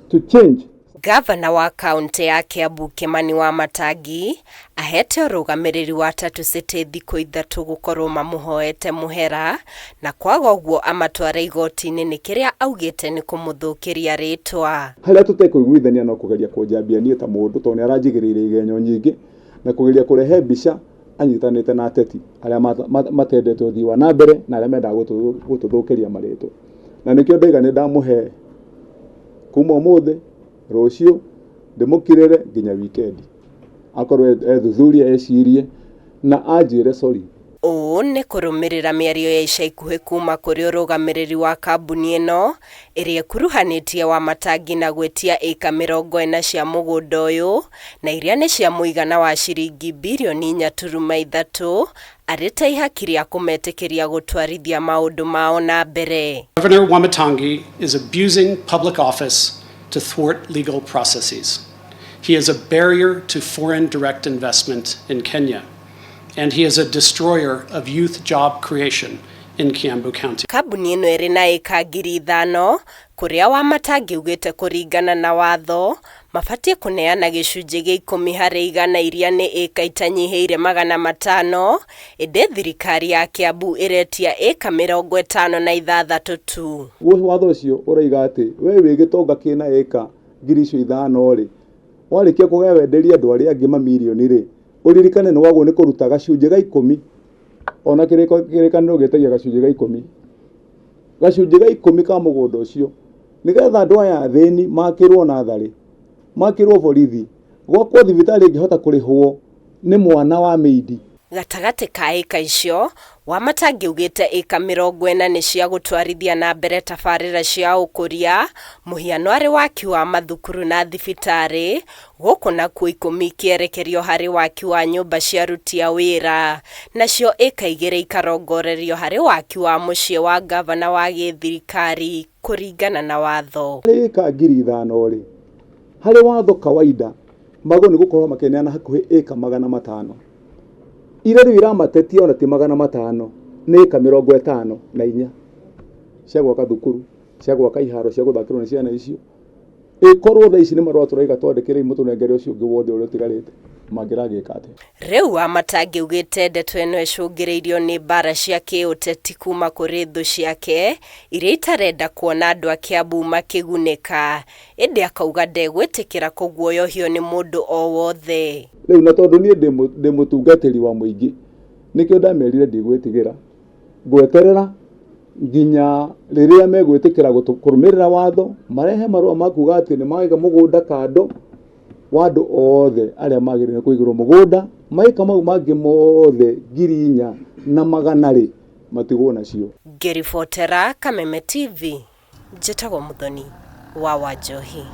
to change. Gavana wa kaunti ya Kiambu Kimani Wamatangi ahete urugamiriri wa Tatu City thikũ ithatũ gukorwo mamuhoete muhera na kwaga ũguo amatwara igoti-inĩ nĩ kĩrĩa augĩte nĩ kũmũthũkĩria rĩtwa. Harĩa tũtekũiguithania no kũgeria kũnjambia niĩ ta mũndũ tondũ nĩ aranjigĩrĩire igenyo nyingĩ na kũgeria kũrehe mbica anyitanĩte na ateti arĩa matendete ũthii wa na mbere na arĩa mendaga gũtũthũkĩria marĩtwa. Na nĩkĩo ndaiga nĩ ndamũhe kuma ũmũthĩ rũciũ ndĩmũkirĩre nginya weekend akorwo ethuthuria ecirie na anjĩre sorry. Ũũ nĩ kũrũmĩrĩra mĩario ya ica ikuhĩ kuma kũrĩ ũrũgamĩrĩri wa kambuni ĩno ĩrĩa ĩkuruhanĩtie Wamatangi na gwĩtia ĩka 40 cia mũgũnda ũyũ na iria nĩ cia mũigana wa ciringi birioni 4.3 arĩ ta ihaki rĩa kũmetĩkĩria gũtwarithia maũndũ mao na mbere. Governor Wamatangi is abusing public office to thwart legal processes. He is a barrier to foreign direct investment in Kenya, and he is a destroyer of youth job creation in Kiambu County. Kambuni ĩno ĩrĩ na ĩka 5,000 kũrĩa Wamatangi ugĩte kũringana na watho mabatie kũneana gĩcunjĩ gĩa 10 harĩ 100 iria nĩ ĩka itanyihĩire 500 ĩndĩ thirikari ya Kiambu ĩretia ĩka 56 tu. Watho ũcio ũraiga atĩ we wĩ gĩtonga kĩna ĩka 5,000 rĩ warĩkia kũgewenderia andũ arĩa angĩ mamirioni rĩ ũririkane nĩ wagwo nĩ kũruta gacunjĩ ga 10 ona kĩrĩkanĩro gĩtagia gacunjĩ ga 10 gacunjĩ ga 10 ka mũgũnda ũcio nĩgetha andũ aya athĩni makĩrwo natharĩ makĩrwo borithi gwakwo thibitarĩ ĩngĩhota kũrĩhwo nĩ mwana wa meidi. Gatagatĩ ka ĩka icio Wamatangi ugĩte ĩka 40 nĩ cia gũtwarithia na mbere tabarĩra cia ũkũria mũhiano arĩ waki wa mathukuru na thibitarĩ gũkũ nakuo 10 kĩerekerio harĩ waki wa nyũmba cia aruti a wĩra nacio ĩka 2 ikarongorerio harĩ waki wa mũciĩ wa gavana wa gĩthirikari kũringana na watho. Ĩka 5,000 rĩ harĩ watho kawaida mago nĩ gũkorwo makeneana hakuhĩ ĩka 500 ira rĩu iramatetia ona ti 500 nĩ ĩka 54 cia gwaka thukuru cia gwaka iharo cia gũthakĩrwo nĩ ciana icio ĩkorwo thaa ici nĩ marũa tũraiga twandĩkĩre mũtũnengere ũcio ũngĩ wothe ũrĩa ũtigarĩte mangĩragĩka atĩa. Rĩu Wamatangi ugĩte ndeto ĩno ĩcũngĩrĩirio nĩ mbara cia kĩũteti kuma kũrĩ thũ ciake iria itarenda kuona andũ a Kiambu makĩgunĩka ĩndĩ akauga ndegwĩtĩkĩra kũguoyohio nĩ mũndũ o wothe. Rĩu na tondũ niĩ ndĩ mũtungatĩri wa mũingĩ nĩkĩo ndamerire ndigwĩtigĩra ngweterera nginya rĩrĩa megwĩtĩkĩra kũrũmĩrĩra watho marehe marũa makuga atĩ nĩ maiga mũgũnda kando wa andũ othe arĩa magĩrĩire kũigĩrwo mũgũnda maika mau mangĩ mothe 400 rĩ matigwo nacio. Ngĩribotera Kameme TV njĩtagwo Muthoni wa Wanjohi.